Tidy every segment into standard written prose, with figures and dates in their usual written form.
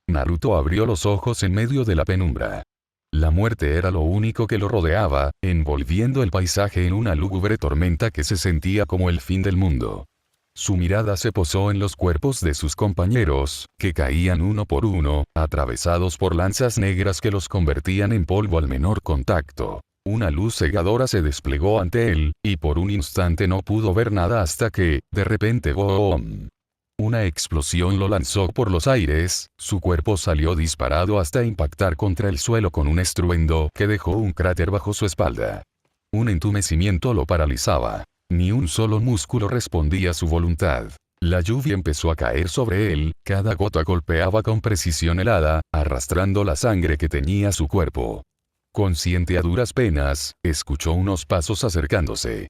Naruto abrió los ojos en medio de la penumbra. La muerte era lo único que lo rodeaba, envolviendo el paisaje en una lúgubre tormenta que se sentía como el fin del mundo. Su mirada se posó en los cuerpos de sus compañeros, que caían uno por uno, atravesados por lanzas negras que los convertían en polvo al menor contacto. Una luz cegadora se desplegó ante él, y por un instante no pudo ver nada hasta que, de repente, ¡boom! Una explosión lo lanzó por los aires, su cuerpo salió disparado hasta impactar contra el suelo con un estruendo que dejó un cráter bajo su espalda. Un entumecimiento lo paralizaba. Ni un solo músculo respondía a su voluntad. La lluvia empezó a caer sobre él, cada gota golpeaba con precisión helada, arrastrando la sangre que teñía su cuerpo. Consciente a duras penas, escuchó unos pasos acercándose.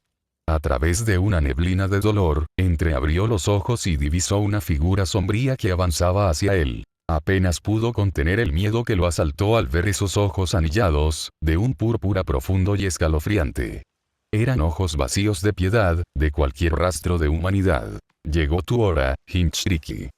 A través de una neblina de dolor, entreabrió los ojos y divisó una figura sombría que avanzaba hacia él. Apenas pudo contener el miedo que lo asaltó al ver esos ojos anillados, de un púrpura profundo y escalofriante. Eran ojos vacíos de piedad, de cualquier rastro de humanidad. Llegó tu hora, Jinchuriki.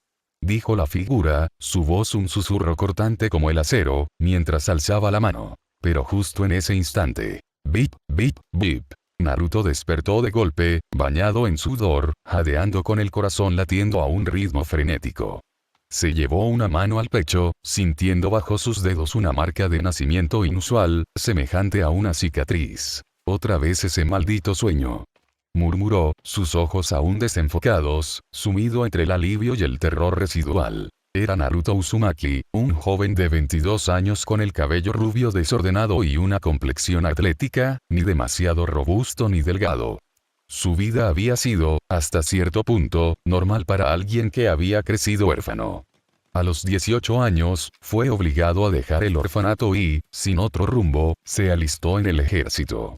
Dijo la figura, su voz un susurro cortante como el acero, mientras alzaba la mano. Pero justo en ese instante, bip, bip, bip. Naruto despertó de golpe, bañado en sudor, jadeando con el corazón latiendo a un ritmo frenético. Se llevó una mano al pecho, sintiendo bajo sus dedos una marca de nacimiento inusual, semejante a una cicatriz. Otra vez ese maldito sueño. Murmuró, sus ojos aún desenfocados, sumido entre el alivio y el terror residual. Era Naruto Uzumaki, un joven de 22 años con el cabello rubio desordenado y una complexión atlética, ni demasiado robusto ni delgado. Su vida había sido, hasta cierto punto, normal para alguien que había crecido huérfano. A los 18 años, fue obligado a dejar el orfanato y, sin otro rumbo, se alistó en el ejército.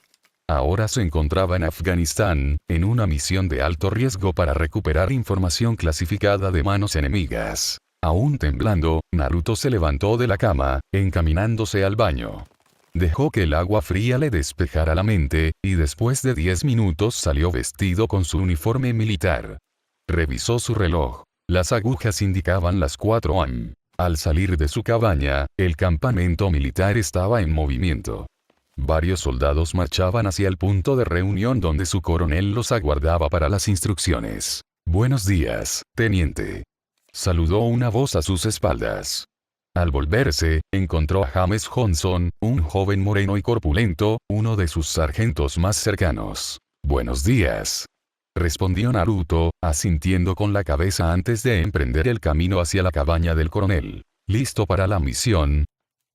Ahora se encontraba en Afganistán, en una misión de alto riesgo para recuperar información clasificada de manos enemigas. Aún temblando, Naruto se levantó de la cama, encaminándose al baño. Dejó que el agua fría le despejara la mente, y después de 10 minutos salió vestido con su uniforme militar. Revisó su reloj. Las agujas indicaban las 4 am. Al salir de su cabaña, el campamento militar estaba en movimiento. Varios soldados marchaban hacia el punto de reunión donde su coronel los aguardaba para las instrucciones. Buenos días, teniente. Saludó una voz a sus espaldas. Al volverse, encontró a James Johnson, un joven moreno y corpulento, uno de sus sargentos más cercanos. Buenos días. Respondió Naruto, asintiendo con la cabeza antes de emprender el camino hacia la cabaña del coronel. ¿Listo para la misión?,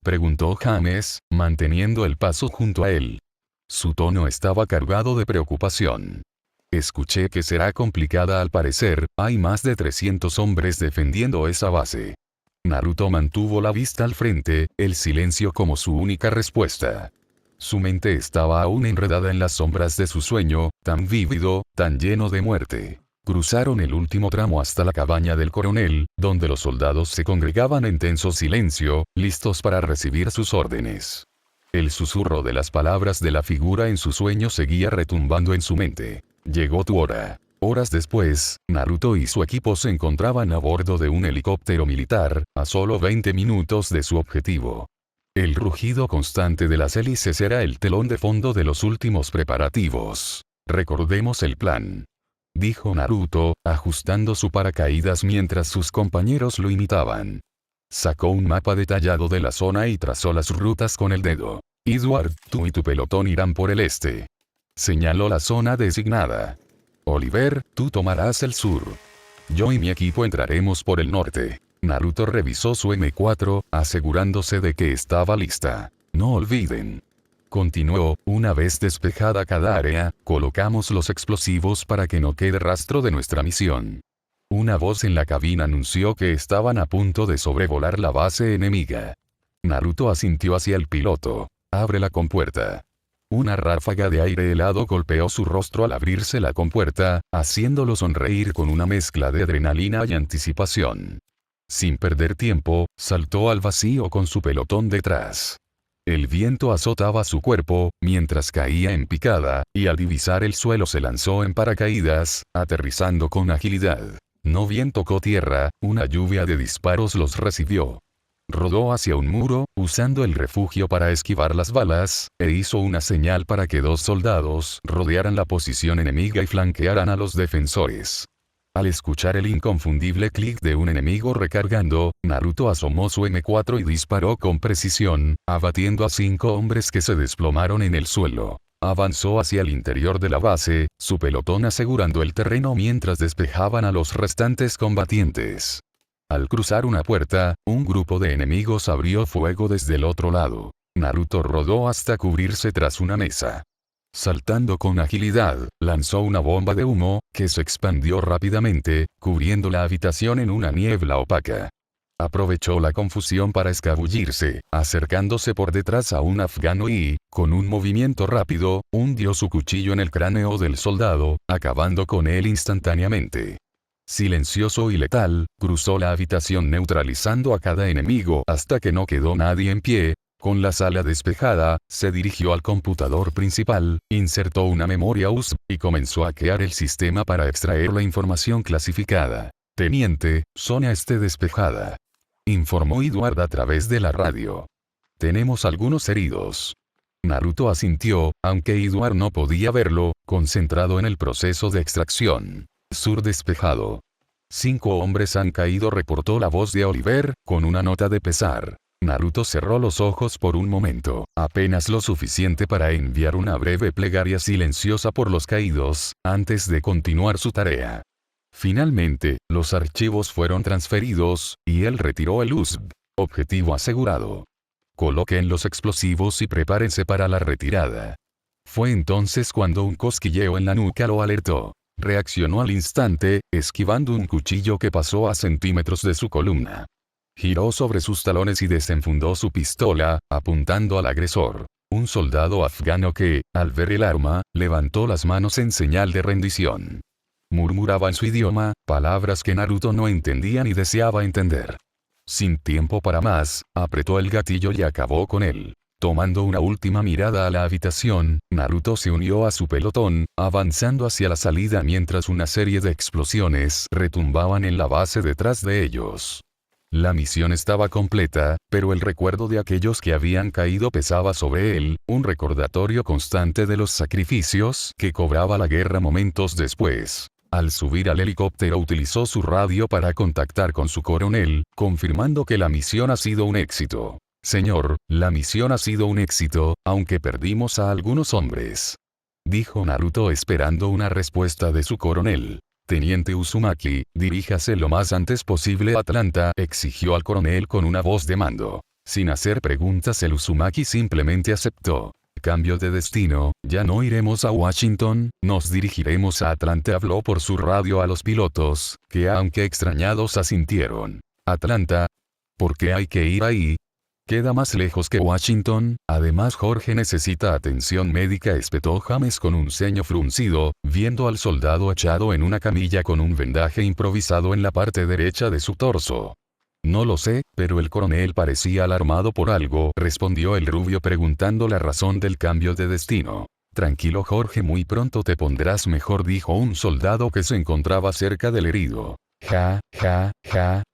preguntó James, manteniendo el paso junto a él. Su tono estaba cargado de preocupación. Escuché que será complicada al parecer, hay más de 300 hombres defendiendo esa base. Naruto mantuvo la vista al frente, el silencio como su única respuesta. Su mente estaba aún enredada en las sombras de su sueño, tan vívido, tan lleno de muerte. Cruzaron el último tramo hasta la cabaña del coronel, donde los soldados se congregaban en tenso silencio, listos para recibir sus órdenes. El susurro de las palabras de la figura en su sueño seguía retumbando en su mente. Llegó tu hora. Horas después, Naruto y su equipo se encontraban a bordo de un helicóptero militar, a solo 20 minutos de su objetivo. El rugido constante de las hélices era el telón de fondo de los últimos preparativos. Recordemos el plan, dijo Naruto, ajustando su paracaídas mientras sus compañeros lo imitaban. Sacó un mapa detallado de la zona y trazó las rutas con el dedo. Edward, tú y tu pelotón irán por el este. Señaló la zona designada. Oliver, tú tomarás el sur. Yo y mi equipo entraremos por el norte. Naruto revisó su M4, asegurándose de que estaba lista. No olviden, continuó, una vez despejada cada área, colocamos los explosivos para que no quede rastro de nuestra misión. Una voz en la cabina anunció que estaban a punto de sobrevolar la base enemiga. Naruto asintió hacia el piloto. Abre la compuerta. Una ráfaga de aire helado golpeó su rostro al abrirse la compuerta, haciéndolo sonreír con una mezcla de adrenalina y anticipación. Sin perder tiempo, saltó al vacío con su pelotón detrás. El viento azotaba su cuerpo, mientras caía en picada, y al divisar el suelo se lanzó en paracaídas, aterrizando con agilidad. No bien tocó tierra, una lluvia de disparos los recibió. Rodó hacia un muro, usando el refugio para esquivar las balas, e hizo una señal para que 2 soldados rodearan la posición enemiga y flanquearan a los defensores. Al escuchar el inconfundible clic de un enemigo recargando, Naruto asomó su M4 y disparó con precisión, abatiendo a 5 hombres que se desplomaron en el suelo. Avanzó hacia el interior de la base, su pelotón asegurando el terreno mientras despejaban a los restantes combatientes. Al cruzar una puerta, un grupo de enemigos abrió fuego desde el otro lado. Naruto rodó hasta cubrirse tras una mesa. Saltando con agilidad, lanzó una bomba de humo, que se expandió rápidamente, cubriendo la habitación en una niebla opaca. Aprovechó la confusión para escabullirse, acercándose por detrás a un afgano y, con un movimiento rápido, hundió su cuchillo en el cráneo del soldado, acabando con él instantáneamente. Silencioso y letal, cruzó la habitación neutralizando a cada enemigo hasta que no quedó nadie en pie. Con la sala despejada, se dirigió al computador principal, insertó una memoria USB, y comenzó a hackear el sistema para extraer la información clasificada. Teniente, zona esté despejada, informó Edward a través de la radio. Tenemos algunos heridos. Naruto asintió, aunque Edward no podía verlo, concentrado en el proceso de extracción. Sur despejado. 5 hombres han caído, reportó la voz de Oliver, con una nota de pesar. Naruto cerró los ojos por un momento, apenas lo suficiente para enviar una breve plegaria silenciosa por los caídos, antes de continuar su tarea. Finalmente, los archivos fueron transferidos, y él retiró el USB. Objetivo asegurado. Coloquen los explosivos y prepárense para la retirada. Fue entonces cuando un cosquilleo en la nuca lo alertó. Reaccionó al instante, esquivando un cuchillo que pasó a centímetros de su columna. Giró sobre sus talones y desenfundó su pistola, apuntando al agresor. Un soldado afgano que, al ver el arma, levantó las manos en señal de rendición. Murmuraba en su idioma, palabras que Naruto no entendía ni deseaba entender. Sin tiempo para más, apretó el gatillo y acabó con él. Tomando una última mirada a la habitación, Naruto se unió a su pelotón, avanzando hacia la salida mientras una serie de explosiones retumbaban en la base detrás de ellos. La misión estaba completa, pero el recuerdo de aquellos que habían caído pesaba sobre él, un recordatorio constante de los sacrificios que cobraba la guerra momentos después. Al subir al helicóptero utilizó su radio para contactar con su coronel, confirmando que la misión ha sido un éxito. Señor, la misión ha sido un éxito, aunque perdimos a algunos hombres, dijo Naruto esperando una respuesta de su coronel. Teniente Uzumaki, diríjase lo más antes posible a Atlanta, exigió al coronel con una voz de mando. Sin hacer preguntas el Uzumaki simplemente aceptó. Cambio de destino, ya no iremos a Washington, nos dirigiremos a Atlanta, habló por su radio a los pilotos, que aunque extrañados asintieron. Atlanta. ¿Por qué hay que ir ahí? Queda más lejos que Washington, además Jorge necesita atención médica, espetó James con un ceño fruncido, viendo al soldado echado en una camilla con un vendaje improvisado en la parte derecha de su torso. No lo sé, pero el coronel parecía alarmado por algo, respondió el rubio preguntando la razón del cambio de destino. Tranquilo Jorge, muy pronto te pondrás mejor, dijo un soldado que se encontraba cerca del herido. Ja,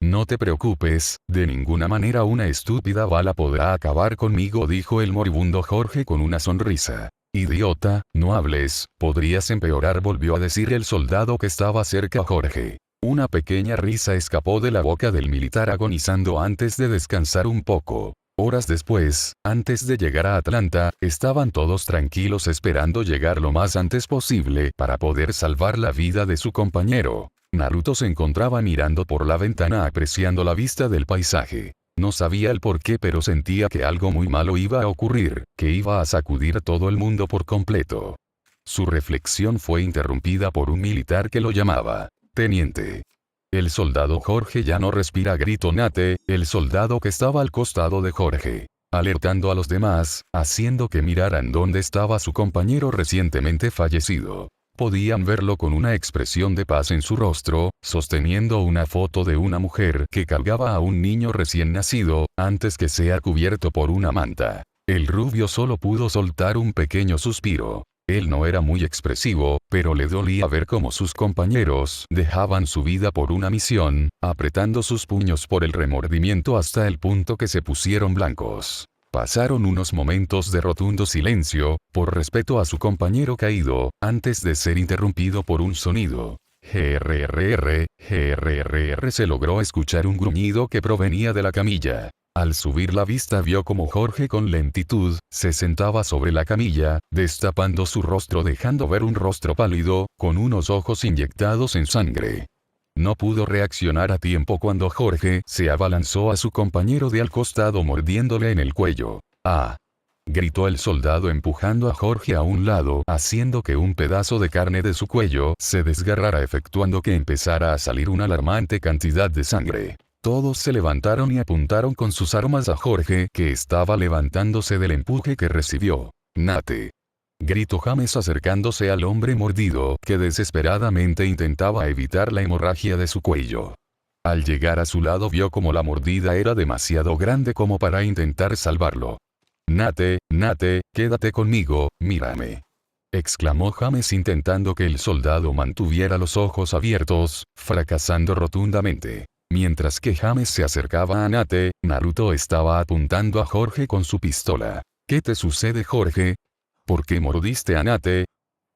no te preocupes, de ninguna manera una estúpida bala podrá acabar conmigo, dijo el moribundo Jorge con una sonrisa. Idiota, no hables, podrías empeorar, volvió a decir el soldado que estaba cerca a Jorge. Una pequeña risa escapó de la boca del militar agonizando antes de descansar un poco. Horas después, antes de llegar a Atlanta, estaban todos tranquilos esperando llegar lo más antes posible para poder salvar la vida de su compañero. Naruto se encontraba mirando por la ventana apreciando la vista del paisaje. No sabía el por qué, pero sentía que algo muy malo iba a ocurrir, que iba a sacudir a todo el mundo por completo. Su reflexión fue interrumpida por un militar que lo llamaba. Teniente. El soldado Jorge ya no respira, gritó Nate, el soldado que estaba al costado de Jorge, alertando a los demás, haciendo que miraran dónde estaba su compañero recientemente fallecido. Podían verlo con una expresión de paz en su rostro, sosteniendo una foto de una mujer que cargaba a un niño recién nacido, antes que sea cubierto por una manta. El rubio solo pudo soltar un pequeño suspiro. Él no era muy expresivo, pero le dolía ver cómo sus compañeros dejaban su vida por una misión, apretando sus puños por el remordimiento hasta el punto que se pusieron blancos. Pasaron unos momentos de rotundo silencio, por respeto a su compañero caído, antes de ser interrumpido por un sonido. GRRR, GRRR. Se logró escuchar un gruñido que provenía de la camilla. Al subir la vista vio como Jorge con lentitud, se sentaba sobre la camilla, destapando su rostro dejando ver un rostro pálido, con unos ojos inyectados en sangre. No pudo reaccionar a tiempo cuando Jorge se abalanzó a su compañero de al costado mordiéndole en el cuello. ¡Ah! Gritó el soldado empujando a Jorge a un lado, haciendo que un pedazo de carne de su cuello se desgarrara efectuando que empezara a salir una alarmante cantidad de sangre. Todos se levantaron y apuntaron con sus armas a Jorge, que estaba levantándose del empuje que recibió. «Nate», gritó James acercándose al hombre mordido, que desesperadamente intentaba evitar la hemorragia de su cuello. Al llegar a su lado vio como la mordida era demasiado grande como para intentar salvarlo. «Nate, Nate, quédate conmigo, mírame», exclamó James intentando que el soldado mantuviera los ojos abiertos, fracasando rotundamente. Mientras que James se acercaba a Nate, Naruto estaba apuntando a Jorge con su pistola. «¿Qué te sucede, Jorge? ¿Por qué mordiste a Nate?»,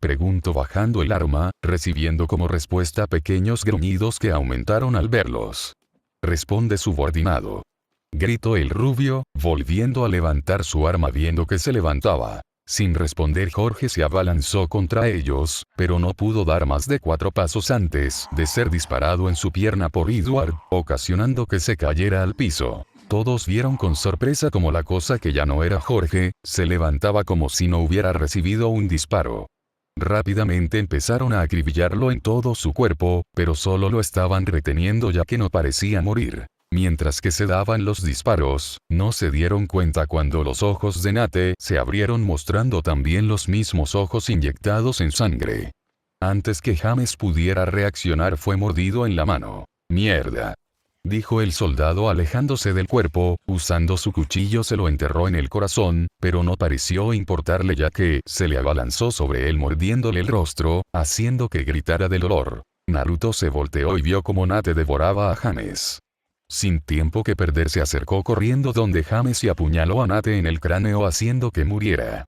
preguntó bajando el arma, recibiendo como respuesta pequeños gruñidos que aumentaron al verlos. «Responde subordinado», gritó el rubio, volviendo a levantar su arma viendo que se levantaba. Sin responder Jorge se abalanzó contra ellos, pero no pudo dar más de 4 pasos antes de ser disparado en su pierna por Edward, ocasionando que se cayera al piso. Todos vieron con sorpresa como la cosa que ya no era Jorge, se levantaba como si no hubiera recibido un disparo. Rápidamente empezaron a acribillarlo en todo su cuerpo, pero solo lo estaban reteniendo ya que no parecía morir. Mientras que se daban los disparos, no se dieron cuenta cuando los ojos de Nate se abrieron mostrando también los mismos ojos inyectados en sangre. Antes que James pudiera reaccionar fue mordido en la mano. «Mierda», dijo el soldado alejándose del cuerpo, usando su cuchillo se lo enterró en el corazón, pero no pareció importarle ya que se le abalanzó sobre él mordiéndole el rostro, haciendo que gritara de dolor. Naruto se volteó y vio como Nate devoraba a James. Sin tiempo que perder se acercó corriendo donde James y apuñaló a Nate en el cráneo haciendo que muriera.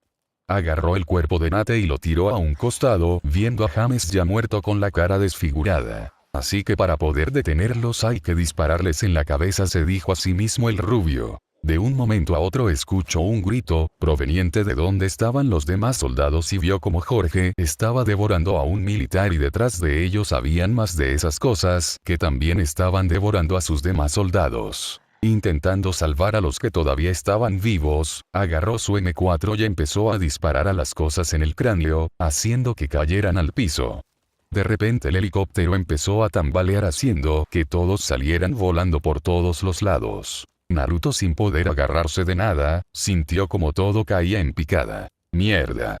Agarró el cuerpo de Nate y lo tiró a un costado, viendo a James ya muerto con la cara desfigurada. «Así que para poder detenerlos hay que dispararles en la cabeza», se dijo a sí mismo el rubio. De un momento a otro escuchó un grito, proveniente de donde estaban los demás soldados y vio como Jorge estaba devorando a un militar y detrás de ellos habían más de esas cosas que también estaban devorando a sus demás soldados. Intentando salvar a los que todavía estaban vivos, agarró su M4 y empezó a disparar a las cosas en el cráneo, haciendo que cayeran al piso. De repente el helicóptero empezó a tambalear haciendo que todos salieran volando por todos los lados. Naruto, sin poder agarrarse de nada, sintió como todo caía en picada. «Mierda»,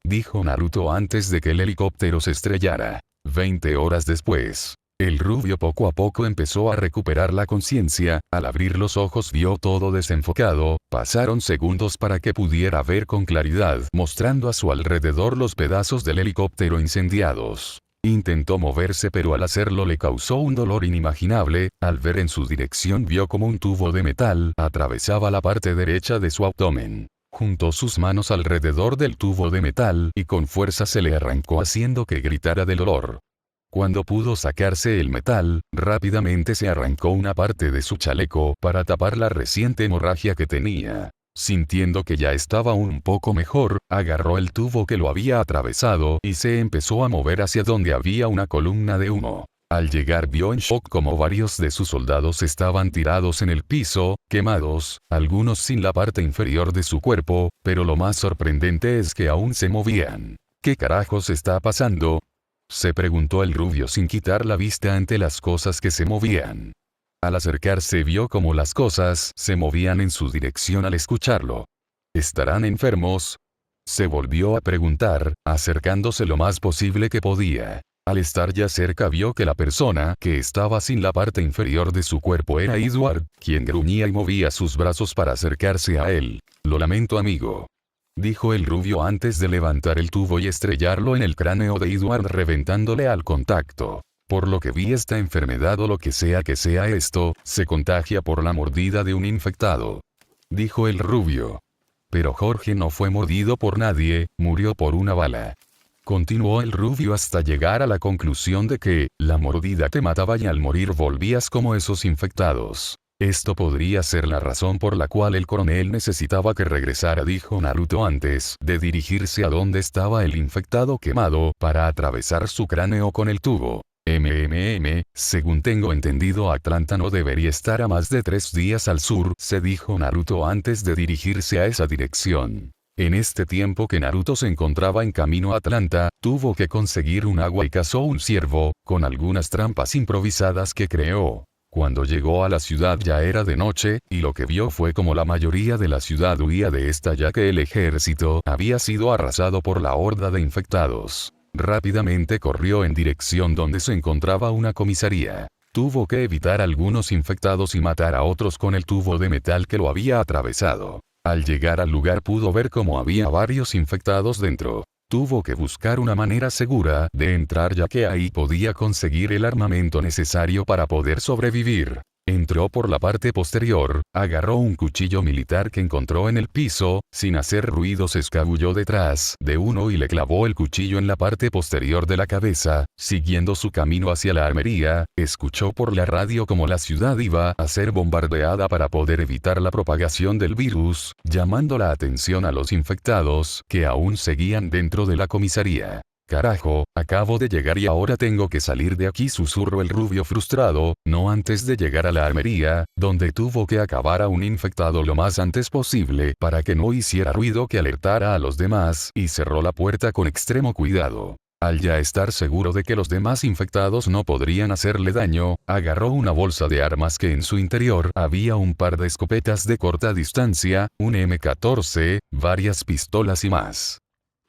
dijo Naruto antes de que el helicóptero se estrellara. 20 horas después, el rubio poco a poco empezó a recuperar la conciencia, al abrir los ojos vio todo desenfocado, pasaron segundos para que pudiera ver con claridad, mostrando a su alrededor los pedazos del helicóptero incendiados. Intentó moverse pero al hacerlo le causó un dolor inimaginable, al ver en su dirección vio como un tubo de metal atravesaba la parte derecha de su abdomen. Juntó sus manos alrededor del tubo de metal y con fuerza se le arrancó haciendo que gritara de dolor. Cuando pudo sacarse el metal, rápidamente se arrancó una parte de su chaleco para tapar la reciente hemorragia que tenía. Sintiendo que ya estaba un poco mejor, agarró el tubo que lo había atravesado y se empezó a mover hacia donde había una columna de humo. Al llegar vio en shock como varios de sus soldados estaban tirados en el piso, quemados, algunos sin la parte inferior de su cuerpo, pero lo más sorprendente es que aún se movían. «¿Qué carajos está pasando?», se preguntó el rubio sin quitar la vista ante las cosas que se movían. Al acercarse vio como las cosas se movían en su dirección al escucharlo. «¿Estarán enfermos?», se volvió a preguntar, acercándose lo más posible que podía. Al estar ya cerca vio que la persona que estaba sin la parte inferior de su cuerpo era Edward, quien gruñía y movía sus brazos para acercarse a él. «Lo lamento, amigo», dijo el rubio antes de levantar el tubo y estrellarlo en el cráneo de Edward reventándole al contacto. Por lo que vi, esta enfermedad o lo que sea esto, se contagia por la mordida de un infectado. Dijo el rubio. Pero Jorge no fue mordido por nadie, murió por una bala. Continuó el rubio hasta llegar a la conclusión de que, la mordida te mataba y al morir volvías como esos infectados. Esto podría ser la razón por la cual el coronel necesitaba que regresara, dijo Naruto antes de dirigirse a donde estaba el infectado quemado, para atravesar su cráneo con el tubo. Según tengo entendido, Atlanta no debería estar a más de 3 días al sur, se dijo Naruto antes de dirigirse a esa dirección. En este tiempo que Naruto se encontraba en camino a Atlanta, tuvo que conseguir un agua y cazó un ciervo, con algunas trampas improvisadas que creó. Cuando llegó a la ciudad ya era de noche, y lo que vio fue como la mayoría de la ciudad huía de esta ya que el ejército había sido arrasado por la horda de infectados. Rápidamente corrió en dirección donde se encontraba una comisaría. Tuvo que evitar algunos infectados y matar a otros con el tubo de metal que lo había atravesado. Al llegar al lugar pudo ver cómo había varios infectados dentro. Tuvo que buscar una manera segura de entrar ya que ahí podía conseguir el armamento necesario para poder sobrevivir. Entró por la parte posterior, agarró un cuchillo militar que encontró en el piso, sin hacer ruido se escabulló detrás de uno y le clavó el cuchillo en la parte posterior de la cabeza. Siguiendo su camino hacia la armería, escuchó por la radio como la ciudad iba a ser bombardeada para poder evitar la propagación del virus, llamando la atención a los infectados que aún seguían dentro de la comisaría. Carajo, acabo de llegar y ahora tengo que salir de aquí, susurró el rubio frustrado, no antes de llegar a la armería, donde tuvo que acabar a un infectado lo más antes posible para que no hiciera ruido que alertara a los demás, y cerró la puerta con extremo cuidado. Al ya estar seguro de que los demás infectados no podrían hacerle daño, agarró una bolsa de armas que en su interior había un par de escopetas de corta distancia, un M14, varias pistolas y más.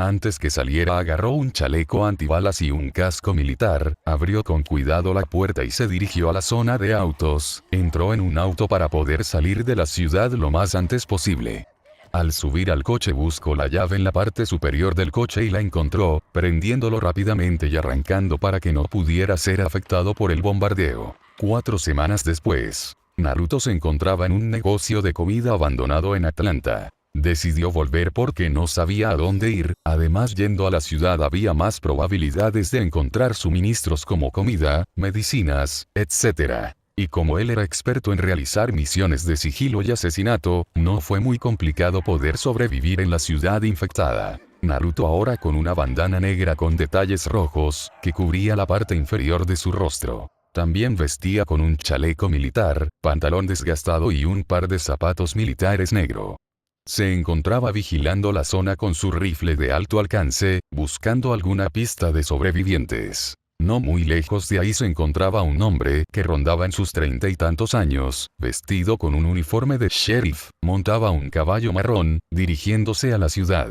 Antes que saliera agarró un chaleco antibalas y un casco militar, abrió con cuidado la puerta y se dirigió a la zona de autos. Entró en un auto para poder salir de la ciudad lo más antes posible. Al subir al coche buscó la llave en la parte superior del coche y la encontró, prendiéndolo rápidamente y arrancando para que no pudiera ser afectado por el bombardeo. 4 semanas después, Naruto se encontraba en un negocio de comida abandonado en Atlanta. Decidió volver porque no sabía a dónde ir, además yendo a la ciudad había más probabilidades de encontrar suministros como comida, medicinas, etc. Y como él era experto en realizar misiones de sigilo y asesinato, no fue muy complicado poder sobrevivir en la ciudad infectada. Naruto, ahora con una bandana negra con detalles rojos, que cubría la parte inferior de su rostro. También vestía con un chaleco militar, pantalón desgastado y un par de zapatos militares negro. Se encontraba vigilando la zona con su rifle de alto alcance, buscando alguna pista de sobrevivientes. No muy lejos de ahí se encontraba un hombre que rondaba en sus 30 y tantos años, vestido con un uniforme de sheriff, montaba un caballo marrón, dirigiéndose a la ciudad.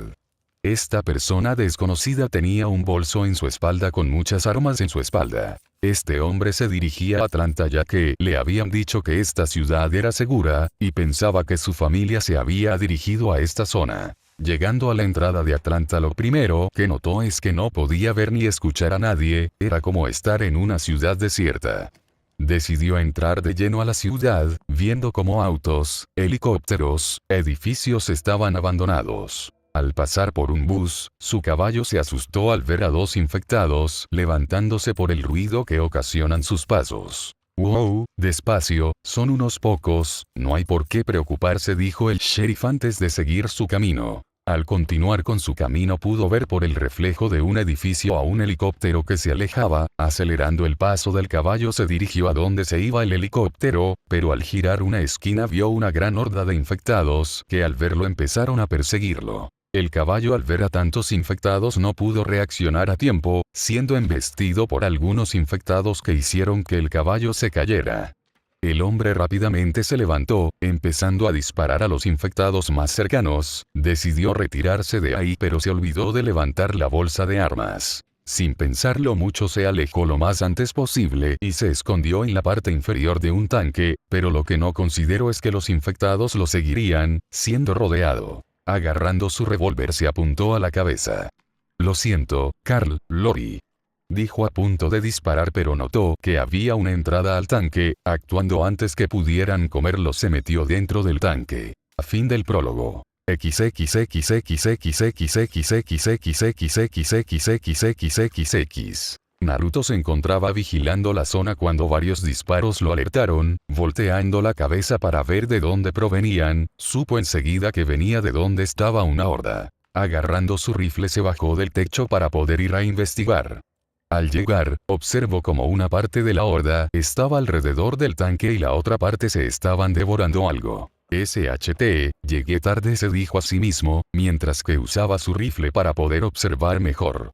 Esta persona desconocida tenía un bolso en su espalda con muchas armas en su espalda. Este hombre se dirigía a Atlanta ya que le habían dicho que esta ciudad era segura, y pensaba que su familia se había dirigido a esta zona. Llegando a la entrada de Atlanta, lo primero que notó es que no podía ver ni escuchar a nadie, era como estar en una ciudad desierta. Decidió entrar de lleno a la ciudad, viendo cómo autos, helicópteros, edificios estaban abandonados. Al pasar por un bus, su caballo se asustó al ver a 2 infectados levantándose por el ruido que ocasionan sus pasos. «Wow, despacio, son unos pocos, no hay por qué preocuparse», dijo el sheriff antes de seguir su camino. Al continuar con su camino pudo ver por el reflejo de un edificio a un helicóptero que se alejaba. Acelerando el paso del caballo se dirigió a donde se iba el helicóptero, pero al girar una esquina vio una gran horda de infectados que al verlo empezaron a perseguirlo. El caballo, al ver a tantos infectados, no pudo reaccionar a tiempo, siendo embestido por algunos infectados que hicieron que el caballo se cayera. El hombre rápidamente se levantó, empezando a disparar a los infectados más cercanos. Decidió retirarse de ahí, pero se olvidó de levantar la bolsa de armas. Sin pensarlo mucho se alejó lo más antes posible y se escondió en la parte inferior de un tanque, pero lo que no consideró es que los infectados lo seguirían, siendo rodeado. Agarrando su revólver se apuntó a la cabeza. Lo siento, Carl, Lori. Dijo a punto de disparar, pero notó que había una entrada al tanque. Actuando antes que pudieran comerlo, se metió dentro del tanque. A fin del prólogo. XXXXXXXXXXXXXXXXXXX. Naruto se encontraba vigilando la zona cuando varios disparos lo alertaron. Volteando la cabeza para ver de dónde provenían, supo enseguida que venía de donde estaba una horda. Agarrando su rifle se bajó del techo para poder ir a investigar. Al llegar, observó como una parte de la horda estaba alrededor del tanque y la otra parte se estaban devorando algo. SHT, llegué tarde, se dijo a sí mismo, mientras que usaba su rifle para poder observar mejor.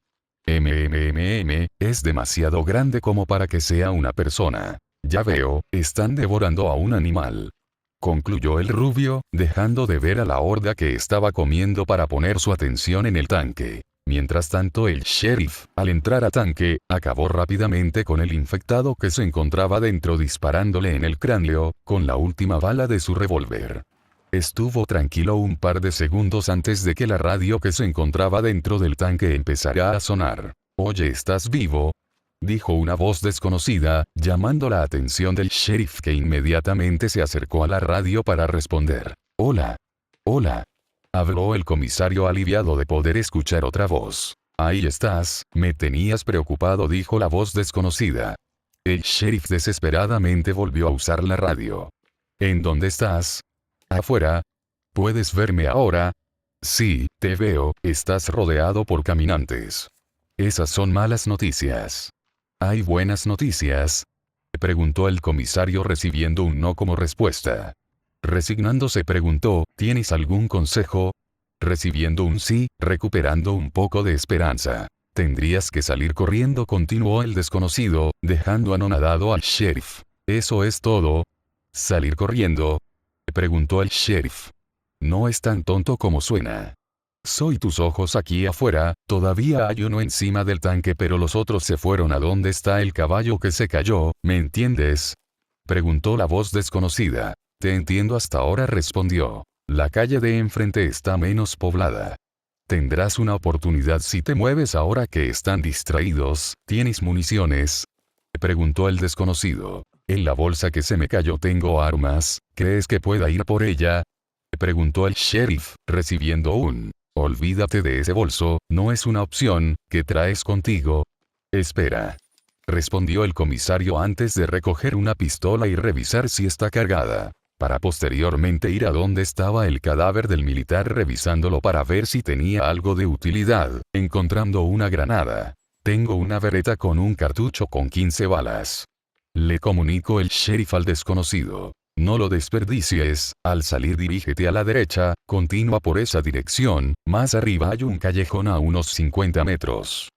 Es demasiado grande como para que sea una persona. Ya veo, están devorando a un animal. Concluyó el rubio, dejando de ver a la horda que estaba comiendo para poner su atención en el tanque. Mientras tanto, el sheriff, al entrar a tanque, acabó rápidamente con el infectado que se encontraba dentro, disparándole en el cráneo con la última bala de su revólver. Estuvo tranquilo un par de segundos antes de que la radio que se encontraba dentro del tanque empezara a sonar. «Oye, ¿estás vivo?», dijo una voz desconocida, llamando la atención del sheriff, que inmediatamente se acercó a la radio para responder. «Hola. Hola», habló el comisario, aliviado de poder escuchar otra voz. «Ahí estás, me tenías preocupado», dijo la voz desconocida. El sheriff desesperadamente volvió a usar la radio. «¿En dónde estás?». «Afuera». «¿Puedes verme ahora?». «Sí, te veo, estás rodeado por caminantes». «Esas son malas noticias». «¿Hay buenas noticias?», preguntó el comisario, recibiendo un no como respuesta. Resignándose preguntó, «¿Tienes algún consejo?». Recibiendo un sí, recuperando un poco de esperanza. «Tendrías que salir corriendo», continuó el desconocido, dejando anonadado al sheriff. «¿Eso es todo?». «¿Salir corriendo?», preguntó el sheriff. «No es tan tonto como suena. Soy tus ojos aquí afuera, todavía hay uno encima del tanque, pero los otros se fueron a donde está el caballo que se cayó, ¿me entiendes?», preguntó la voz desconocida. «Te entiendo hasta ahora», respondió. «La calle de enfrente está menos poblada. Tendrás una oportunidad si te mueves ahora que están distraídos». «¿Tienes municiones?», preguntó el desconocido. «En la bolsa que se me cayó tengo armas, ¿crees que pueda ir por ella?», preguntó el sheriff, recibiendo un «Olvídate de ese bolso, no es una opción. ¿Qué traes contigo?». «Espera», respondió el comisario antes de recoger una pistola y revisar si está cargada, para posteriormente ir a donde estaba el cadáver del militar, revisándolo para ver si tenía algo de utilidad, encontrando una granada. «Tengo una bereta con un cartucho con 15 balas», le comunicó el sheriff al desconocido. «No lo desperdicies, al salir dirígete a la derecha, continúa por esa dirección, más arriba hay un callejón a unos 50 metros.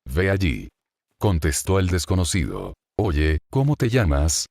Ve allí», contestó el desconocido. «Oye, ¿cómo te llamas?»,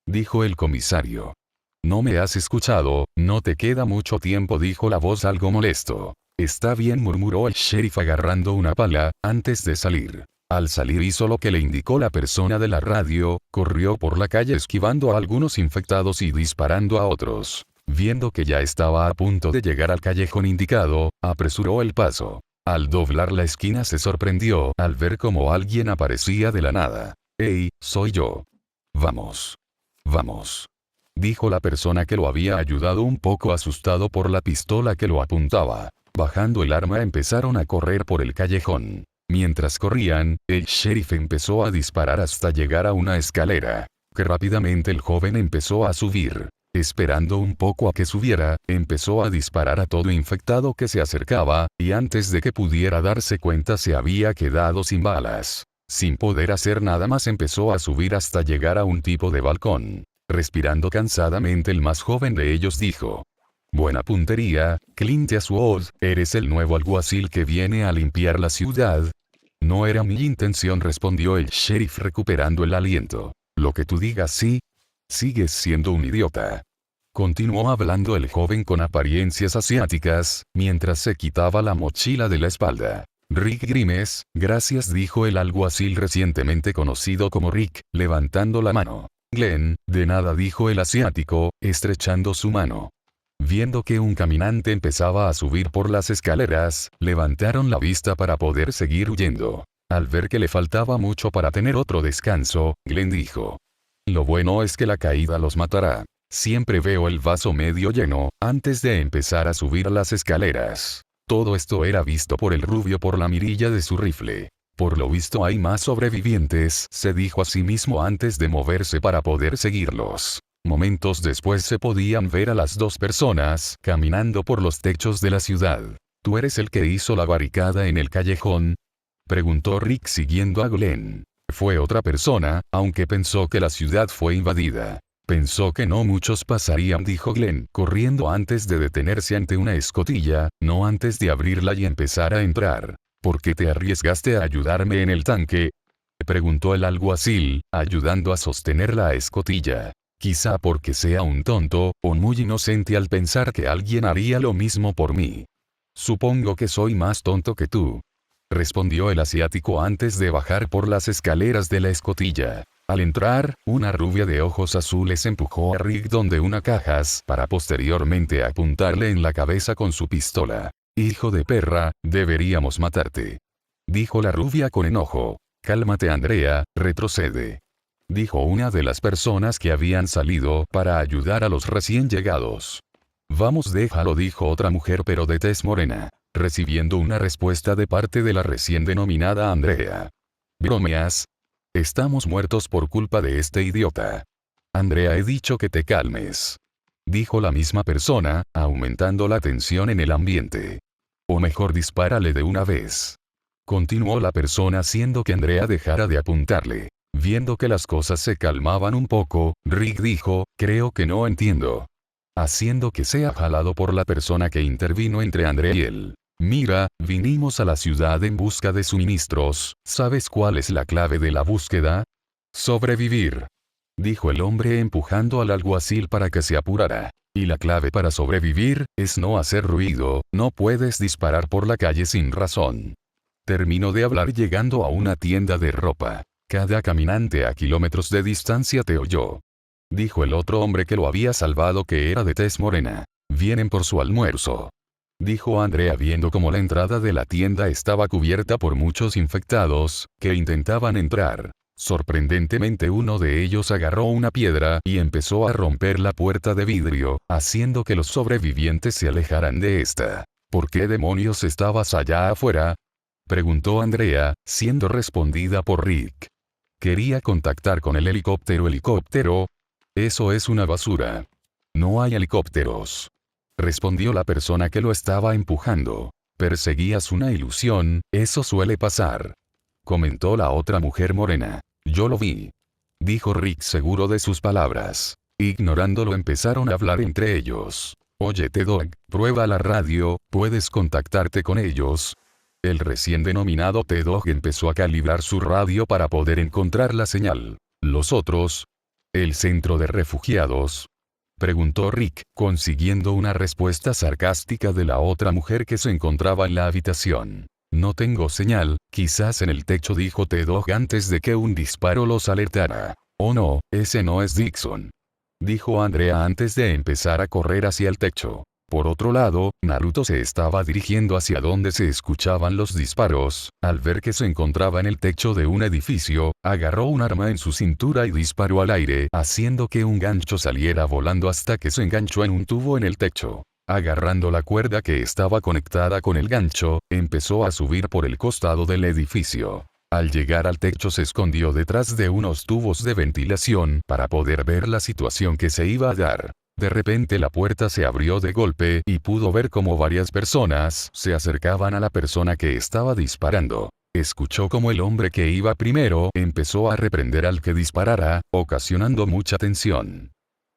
dijo el comisario. «No me has escuchado, no te queda mucho tiempo», dijo la voz algo molesto. «Está bien», murmuró el sheriff agarrando una pala, antes de salir. Al salir hizo lo que le indicó la persona de la radio, corrió por la calle esquivando a algunos infectados y disparando a otros. Viendo que ya estaba a punto de llegar al callejón indicado, apresuró el paso. Al doblar la esquina se sorprendió al ver cómo alguien aparecía de la nada. «Hey, soy yo. Vamos. Vamos», dijo la persona que lo había ayudado, un poco asustado por la pistola que lo apuntaba. Bajando el arma empezaron a correr por el callejón. Mientras corrían, el sheriff empezó a disparar hasta llegar a una escalera, que rápidamente el joven empezó a subir. Esperando un poco a que subiera, empezó a disparar a todo infectado que se acercaba, y antes de que pudiera darse cuenta se había quedado sin balas. Sin poder hacer nada más empezó a subir hasta llegar a un tipo de balcón. Respirando cansadamente, el más joven de ellos dijo: «Buena puntería, Clint Eastwood, ¿eres el nuevo alguacil que viene a limpiar la ciudad?». «No era mi intención», respondió el sheriff recuperando el aliento. «Lo que tú digas, sí. Sigues siendo un idiota», continuó hablando el joven con apariencias asiáticas, mientras se quitaba la mochila de la espalda. «Rick Grimes, gracias», dijo el alguacil recientemente conocido como Rick, levantando la mano. «Glenn, de nada», dijo el asiático, estrechando su mano. Viendo que un caminante empezaba a subir por las escaleras, levantaron la vista para poder seguir huyendo. Al ver que le faltaba mucho para tener otro descanso, Glenn dijo: lo bueno es que la caída los matará. Siempre veo el vaso medio lleno, antes de empezar a subir las escaleras. Todo esto era visto por el rubio por la mirilla de su rifle. Por lo visto hay más sobrevivientes, se dijo a sí mismo antes de moverse para poder seguirlos. Momentos después se podían ver a las dos personas, caminando por los techos de la ciudad. ¿Tú eres el que hizo la barricada en el callejón?, preguntó Rick siguiendo a Glenn. Fue otra persona, aunque pensó que la ciudad fue invadida. Pensó que no muchos pasarían, dijo Glenn, corriendo antes de detenerse ante una escotilla, no antes de abrirla y empezar a entrar. ¿Por qué te arriesgaste a ayudarme en el tanque?, preguntó el alguacil, ayudando a sostener la escotilla. Quizá porque sea un tonto, o muy inocente al pensar que alguien haría lo mismo por mí. Supongo que soy más tonto que tú, respondió el asiático antes de bajar por las escaleras de la escotilla. Al entrar, una rubia de ojos azules empujó a Rick donde una cajas para posteriormente apuntarle en la cabeza con su pistola. Hijo de perra, deberíamos matarte, dijo la rubia con enojo. Cálmate, Andrea, retrocede, dijo una de las personas que habían salido para ayudar a los recién llegados. Vamos, déjalo, dijo otra mujer pero de tez morena, recibiendo una respuesta de parte de la recién denominada Andrea. ¿Bromeas? Estamos muertos por culpa de este idiota. Andrea, he dicho que te calmes, dijo la misma persona, aumentando la tensión en el ambiente. O mejor dispárale de una vez, continuó la persona haciendo que Andrea dejara de apuntarle. Viendo que las cosas se calmaban un poco, Rick dijo: creo que no entiendo, haciendo que sea jalado por la persona que intervino entre Andrea y él. Mira, vinimos a la ciudad en busca de suministros. ¿Sabes cuál es la clave de la búsqueda? Sobrevivir, dijo el hombre empujando al alguacil para que se apurara. Y la clave para sobrevivir es no hacer ruido. No puedes disparar por la calle sin razón. Terminó de hablar llegando a una tienda de ropa. Cada caminante a kilómetros de distancia te oyó, dijo el otro hombre que lo había salvado, que era de tez morena. Vienen por su almuerzo, dijo Andrea viendo como la entrada de la tienda estaba cubierta por muchos infectados, que intentaban entrar. Sorprendentemente uno de ellos agarró una piedra y empezó a romper la puerta de vidrio, haciendo que los sobrevivientes se alejaran de esta. ¿Por qué demonios estabas allá afuera?, preguntó Andrea, siendo respondida por Rick. Quería contactar con el helicóptero. ¿Helicóptero? Eso es una basura. No hay helicópteros, respondió la persona que lo estaba empujando. Perseguías una ilusión, eso suele pasar, comentó la otra mujer morena. Yo lo vi, dijo Rick seguro de sus palabras. Ignorándolo empezaron a hablar entre ellos. Oye T-Dog, prueba la radio, puedes contactarte con ellos. El recién denominado T-Dog empezó a calibrar su radio para poder encontrar la señal. ¿Los otros? ¿El centro de refugiados?, preguntó Rick, consiguiendo una respuesta sarcástica de la otra mujer que se encontraba en la habitación. No tengo señal, quizás en el techo, dijo T-Dog antes de que un disparo los alertara. Oh no, ese no es Dixon, dijo Andrea antes de empezar a correr hacia el techo. Por otro lado, Naruto se estaba dirigiendo hacia donde se escuchaban los disparos. Al ver que se encontraba en el techo de un edificio, agarró un arma en su cintura y disparó al aire, haciendo que un gancho saliera volando hasta que se enganchó en un tubo en el techo. Agarrando la cuerda que estaba conectada con el gancho, empezó a subir por el costado del edificio. Al llegar al techo se escondió detrás de unos tubos de ventilación para poder ver la situación que se iba a dar. De repente la puerta se abrió de golpe y pudo ver cómo varias personas se acercaban a la persona que estaba disparando. Escuchó cómo el hombre que iba primero empezó a reprender al que disparara, ocasionando mucha tensión.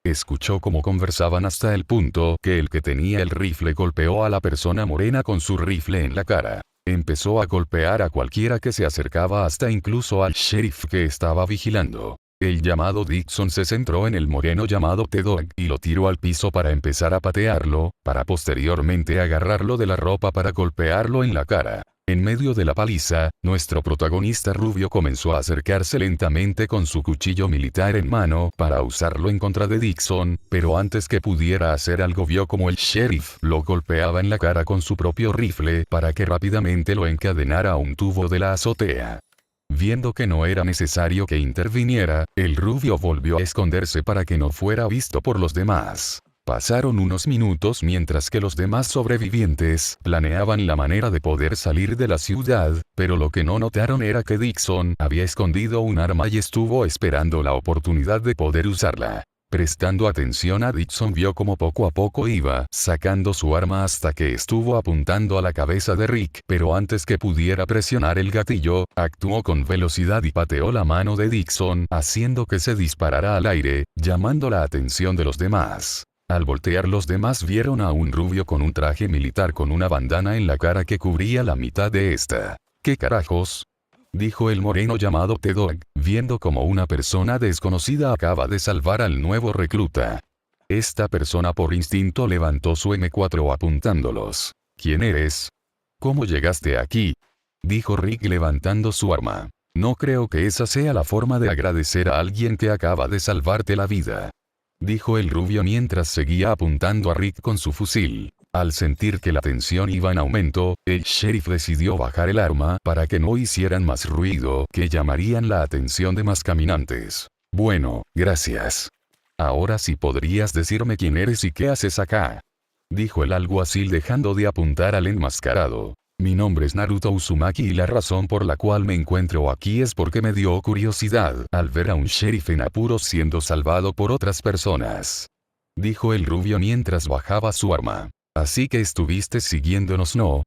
Escuchó cómo conversaban hasta el punto que el que tenía el rifle golpeó a la persona morena con su rifle en la cara. Empezó a golpear a cualquiera que se acercaba, hasta incluso al sheriff que estaba vigilando. El llamado Dixon se centró en el moreno llamado T-Dog y lo tiró al piso para empezar a patearlo, para posteriormente agarrarlo de la ropa para golpearlo en la cara. En medio de la paliza, nuestro protagonista rubio comenzó a acercarse lentamente con su cuchillo militar en mano para usarlo en contra de Dixon, pero antes que pudiera hacer algo vio como el sheriff lo golpeaba en la cara con su propio rifle para que rápidamente lo encadenara a un tubo de la azotea. Viendo que no era necesario que interviniera, el rubio volvió a esconderse para que no fuera visto por los demás. Pasaron unos minutos mientras que los demás sobrevivientes planeaban la manera de poder salir de la ciudad, pero lo que no notaron era que Dixon había escondido un arma y estuvo esperando la oportunidad de poder usarla. Prestando atención a Dixon vio como poco a poco iba sacando su arma hasta que estuvo apuntando a la cabeza de Rick, pero antes que pudiera presionar el gatillo, actuó con velocidad y pateó la mano de Dixon, haciendo que se disparara al aire, llamando la atención de los demás. Al voltear los demás vieron a un rubio con un traje militar con una bandana en la cara que cubría la mitad de esta. ¿Qué carajos?, dijo el moreno llamado T-Dog, viendo como una persona desconocida acaba de salvar al nuevo recluta. Esta persona por instinto levantó su M4 apuntándolos. ¿Quién eres? ¿Cómo llegaste aquí?, dijo Rick levantando su arma. No creo que esa sea la forma de agradecer a alguien que acaba de salvarte la vida, dijo el rubio mientras seguía apuntando a Rick con su fusil. Al sentir que la tensión iba en aumento, el sheriff decidió bajar el arma para que no hicieran más ruido que llamarían la atención de más caminantes. Bueno, gracias. Ahora sí podrías decirme quién eres y qué haces acá, dijo el alguacil dejando de apuntar al enmascarado. Mi nombre es Naruto Uzumaki y la razón por la cual me encuentro aquí es porque me dio curiosidad al ver a un sheriff en apuros siendo salvado por otras personas, dijo el rubio mientras bajaba su arma. ¿Así que estuviste siguiéndonos, no?,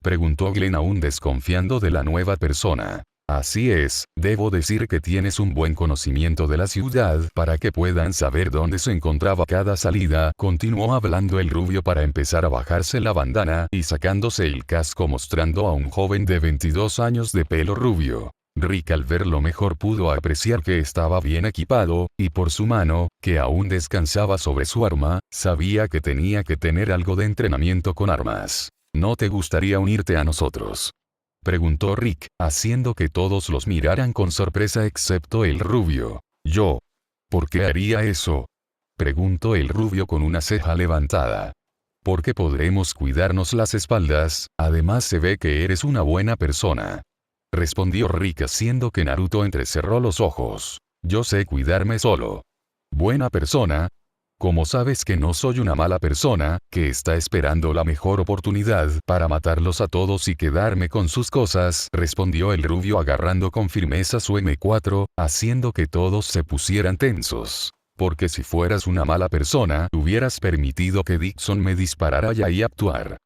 preguntó Glenn aún desconfiando de la nueva persona. Así es, debo decir que tienes un buen conocimiento de la ciudad para que puedan saber dónde se encontraba cada salida, continuó hablando el rubio para empezar a bajarse la bandana y sacándose el casco mostrando a un joven de 22 años de pelo rubio. Rick al verlo mejor pudo apreciar que estaba bien equipado, y por su mano, que aún descansaba sobre su arma, sabía que tenía que tener algo de entrenamiento con armas. ¿No te gustaría unirte a nosotros?, preguntó Rick, haciendo que todos los miraran con sorpresa excepto el rubio. ¿Yo? ¿Por qué haría eso?, preguntó el rubio con una ceja levantada. Porque podremos cuidarnos las espaldas, además se ve que eres una buena persona, respondió Rick haciendo que Naruto entrecerró los ojos. Yo sé cuidarme solo. ¿Buena persona? ¿Cómo sabes que no soy una mala persona, que está esperando la mejor oportunidad para matarlos a todos y quedarme con sus cosas?, respondió el rubio agarrando con firmeza su M4, haciendo que todos se pusieran tensos. Porque si fueras una mala persona, hubieras permitido que Dixon me disparara y ahí actuar,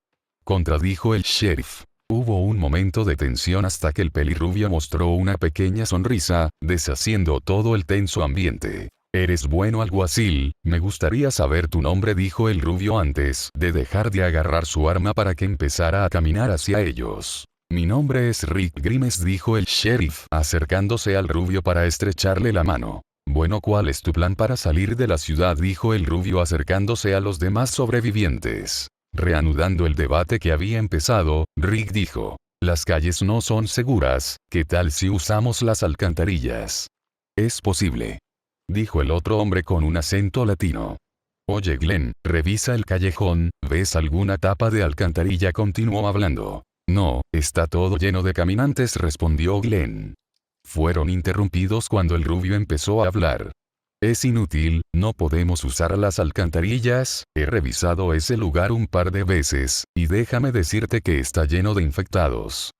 contradijo el sheriff. Hubo un momento de tensión hasta que el pelirrubio mostró una pequeña sonrisa, deshaciendo todo el tenso ambiente. Eres bueno alguacil, me gustaría saber tu nombre, dijo el rubio antes de dejar de agarrar su arma para que empezara a caminar hacia ellos. Mi nombre es Rick Grimes, dijo el sheriff acercándose al rubio para estrecharle la mano. Bueno, ¿cuál es tu plan para salir de la ciudad?, dijo el rubio acercándose a los demás sobrevivientes. Reanudando el debate que había empezado, Rick dijo: las calles no son seguras, ¿qué tal si usamos las alcantarillas? Es posible, dijo el otro hombre con un acento latino. Oye Glenn, revisa el callejón, ¿ves alguna tapa de alcantarilla?, continuó hablando. No, está todo lleno de caminantes, respondió Glenn. Fueron interrumpidos cuando el rubio empezó a hablar. Es inútil, no podemos usar las alcantarillas, he revisado ese lugar un par de veces, y déjame decirte que está lleno de infectados.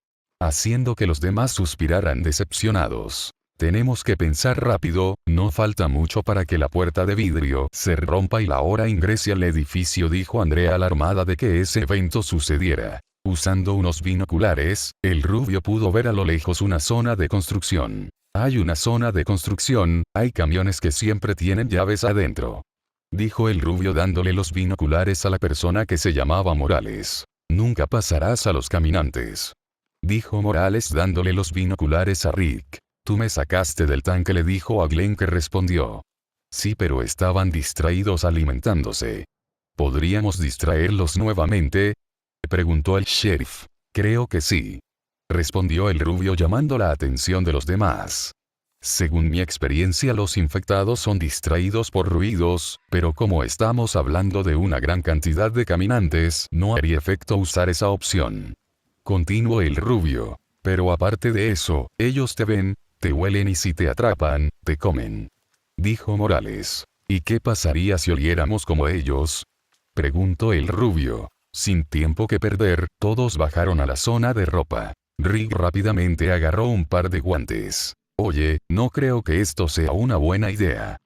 Haciendo que los demás suspiraran decepcionados. Tenemos que pensar rápido, no falta mucho para que la puerta de vidrio se rompa y la hora ingrese al edificio, dijo Andrea alarmada de que ese evento sucediera. Usando unos binoculares, el rubio pudo ver a lo lejos una zona de construcción. Hay una zona de construcción, hay camiones que siempre tienen llaves adentro, dijo el rubio dándole los binoculares a la persona que se llamaba Morales. Nunca pasarás a los caminantes, dijo Morales dándole los binoculares a Rick. Tú me sacaste del tanque, le dijo a Glenn, que respondió. Sí, pero estaban distraídos alimentándose. ¿Podríamos distraerlos nuevamente?, preguntó el sheriff. Creo que sí, respondió el rubio llamando la atención de los demás. Según mi experiencia, los infectados son distraídos por ruidos, pero como estamos hablando de una gran cantidad de caminantes, no haría efecto usar esa opción. Continuó el rubio. Pero aparte de eso, ellos te ven, te huelen y si te atrapan, te comen. Dijo Morales. ¿Y qué pasaría si oliéramos como ellos? Preguntó el rubio. Sin tiempo que perder, todos bajaron a la zona de ropa. Rick rápidamente agarró un par de guantes. Oye, no creo que esto sea una buena idea.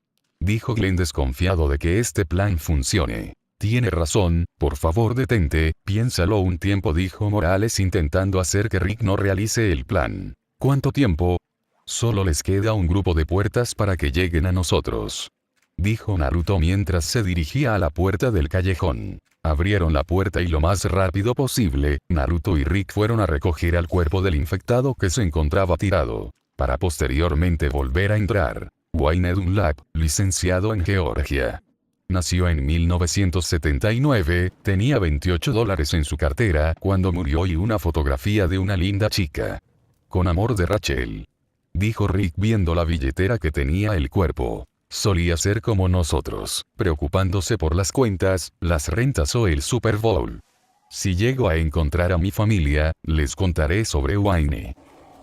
Dijo Glenn desconfiado de que este plan funcione. Tiene razón, por favor detente, piénsalo un tiempo, dijo Morales intentando hacer que Rick no realice el plan. ¿Cuánto tiempo? Solo les queda un grupo de puertas para que lleguen a nosotros. Dijo Naruto mientras se dirigía a la puerta del callejón. Abrieron la puerta y lo más rápido posible, Naruto y Rick fueron a recoger al cuerpo del infectado que se encontraba tirado, para posteriormente volver a entrar. Wayne Dunlap, licenciado en Georgia. Nació en 1979, tenía $28 en su cartera cuando murió y una fotografía de una linda chica. Con amor de Rachel. Dijo Rick viendo la billetera que tenía el cuerpo. Solía ser como nosotros, preocupándose por las cuentas, las rentas o el Super Bowl. Si llego a encontrar a mi familia, les contaré sobre Wayne.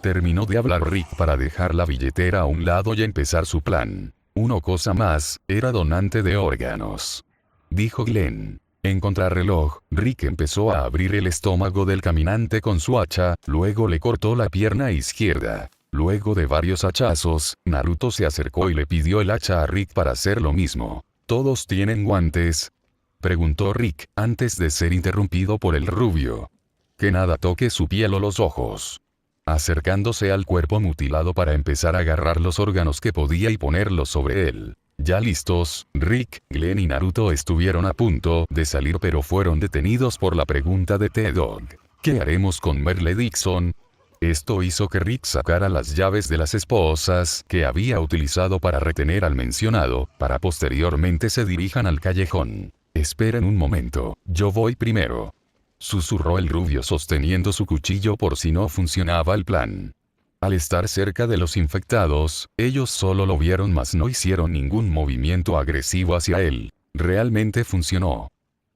Terminó de hablar Rick para dejar la billetera a un lado y empezar su plan. Una cosa más, era donante de órganos. Dijo Glenn. En contrarreloj, Rick empezó a abrir el estómago del caminante con su hacha, luego le cortó la pierna izquierda. Luego de varios hachazos, Naruto se acercó y le pidió el hacha a Rick para hacer lo mismo. ¿Todos tienen guantes? Preguntó Rick, antes de ser interrumpido por el rubio. Que nada toque su piel o los ojos. Acercándose al cuerpo mutilado para empezar a agarrar los órganos que podía y ponerlos sobre él. Ya listos, Rick, Glenn y Naruto estuvieron a punto de salir pero fueron detenidos por la pregunta de T-Dog. ¿Qué haremos con Merle Dixon? Esto hizo que Rick sacara las llaves de las esposas que había utilizado para retener al mencionado, para posteriormente se dirijan al callejón. Esperen un momento, yo voy primero. Susurró el rubio sosteniendo su cuchillo por si no funcionaba el plan. Al estar cerca de los infectados, ellos solo lo vieron mas no hicieron ningún movimiento agresivo hacia él. Realmente funcionó.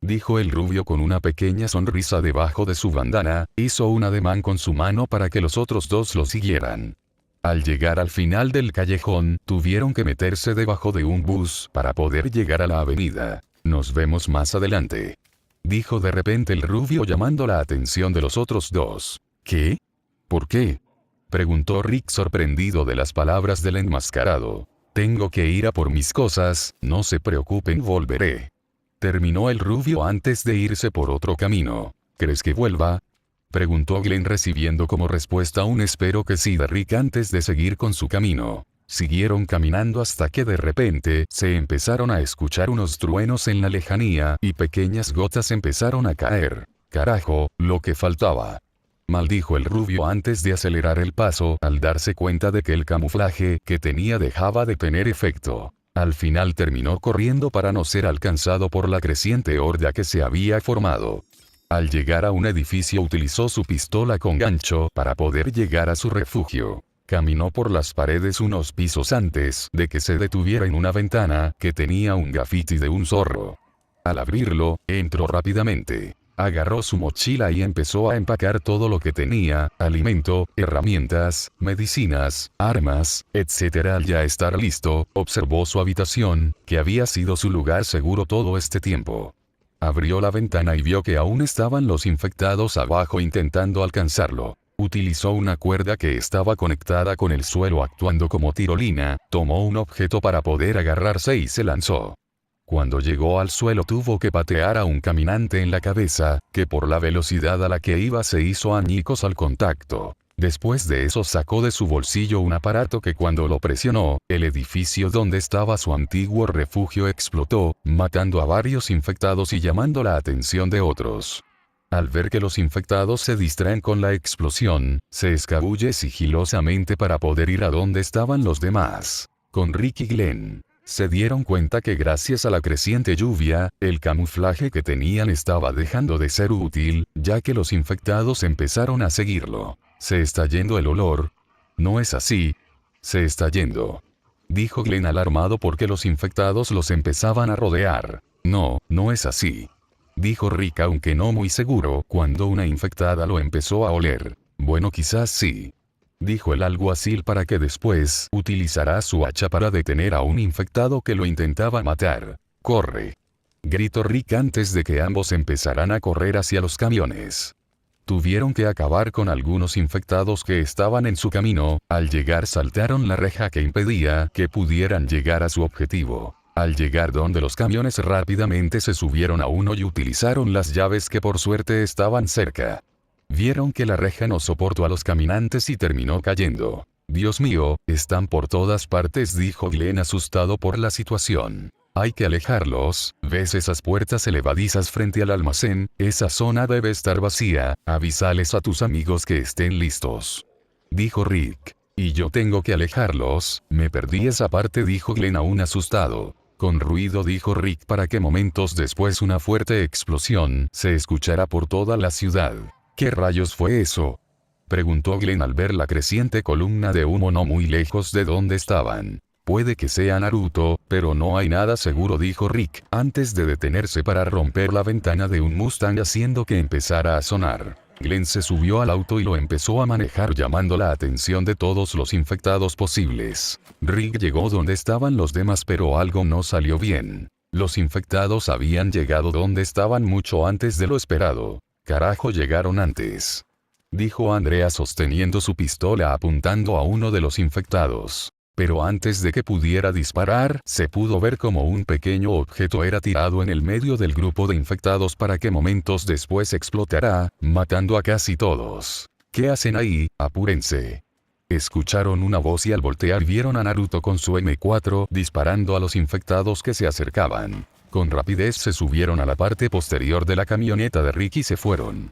Dijo el rubio con una pequeña sonrisa debajo de su bandana, hizo un ademán con su mano para que los otros dos lo siguieran. Al llegar al final del callejón, tuvieron que meterse debajo de un bus para poder llegar a la avenida. Nos vemos más adelante. Dijo de repente el rubio llamando la atención de los otros dos. ¿Qué? ¿Por qué? Preguntó Rick sorprendido de las palabras del enmascarado. Tengo que ir a por mis cosas, no se preocupen, volveré. Terminó el rubio antes de irse por otro camino. ¿Crees que vuelva? Preguntó Glenn recibiendo como respuesta un espero que sí de Rick antes de seguir con su camino. Siguieron caminando hasta que de repente se empezaron a escuchar unos truenos en la lejanía y pequeñas gotas empezaron a caer. Carajo, lo que faltaba. Maldijo el rubio antes de acelerar el paso al darse cuenta de que el camuflaje que tenía dejaba de tener efecto. Al final terminó corriendo para no ser alcanzado por la creciente horda que se había formado. Al llegar a un edificio utilizó su pistola con gancho para poder llegar a su refugio. Caminó por las paredes unos pisos antes de que se detuviera en una ventana que tenía un graffiti de un zorro. Al abrirlo, entró rápidamente. Agarró su mochila y empezó a empacar todo lo que tenía, alimento, herramientas, medicinas, armas, etc. Al ya estar listo, observó su habitación, que había sido su lugar seguro todo este tiempo. Abrió la ventana y vio que aún estaban los infectados abajo intentando alcanzarlo. Utilizó una cuerda que estaba conectada con el suelo actuando como tirolina, tomó un objeto para poder agarrarse y se lanzó. Cuando llegó al suelo tuvo que patear a un caminante en la cabeza, que por la velocidad a la que iba se hizo añicos al contacto. Después de eso sacó de su bolsillo un aparato que cuando lo presionó, el edificio donde estaba su antiguo refugio explotó, matando a varios infectados y llamando la atención de otros. Al ver que los infectados se distraen con la explosión, se escabulle sigilosamente para poder ir a donde estaban los demás. Con Rick y Glenn, se dieron cuenta que gracias a la creciente lluvia, el camuflaje que tenían estaba dejando de ser útil, ya que los infectados empezaron a seguirlo. Se está yendo el olor. No es así. Se está yendo. Dijo Glenn alarmado porque los infectados los empezaban a rodear. No, no es así. Dijo Rick aunque no muy seguro cuando una infectada lo empezó a oler. Bueno quizás sí. Dijo el alguacil para que después utilizará su hacha para detener a un infectado que lo intentaba matar. ¡Corre! Gritó Rick antes de que ambos empezaran a correr hacia los camiones. Tuvieron que acabar con algunos infectados que estaban en su camino. Al llegar saltaron la reja que impedía que pudieran llegar a su objetivo. Al llegar donde los camiones rápidamente se subieron a uno y utilizaron las llaves que por suerte estaban cerca. Vieron que la reja no soportó a los caminantes y terminó cayendo. Dios mío, están por todas partes, dijo Glenn asustado por la situación. Hay que alejarlos. ¿Ves esas puertas elevadizas frente al almacén? Esa zona debe estar vacía. Avísales a tus amigos que estén listos. Dijo Rick. Y yo tengo que alejarlos. Me perdí esa parte, dijo Glenn aún asustado. Con ruido, dijo Rick, para que momentos después una fuerte explosión se escuchara por toda la ciudad. ¿Qué rayos fue eso?, preguntó Glenn al ver la creciente columna de humo no muy lejos de donde estaban. Puede que sea Naruto, pero no hay nada seguro, dijo Rick, antes de detenerse para romper la ventana de un Mustang haciendo que empezara a sonar. Glenn se subió al auto y lo empezó a manejar llamando la atención de todos los infectados posibles. Rick llegó donde estaban los demás pero algo no salió bien. Los infectados habían llegado donde estaban mucho antes de lo esperado. Carajo, llegaron antes, dijo Andrea sosteniendo su pistola apuntando a uno de los infectados. Pero antes de que pudiera disparar, se pudo ver como un pequeño objeto era tirado en el medio del grupo de infectados para que momentos después explotara, matando a casi todos. ¿Qué hacen ahí? Apúrense. Escucharon una voz y al voltear vieron a Naruto con su M4 disparando a los infectados que se acercaban. Con rapidez se subieron a la parte posterior de la camioneta de Rick y se fueron.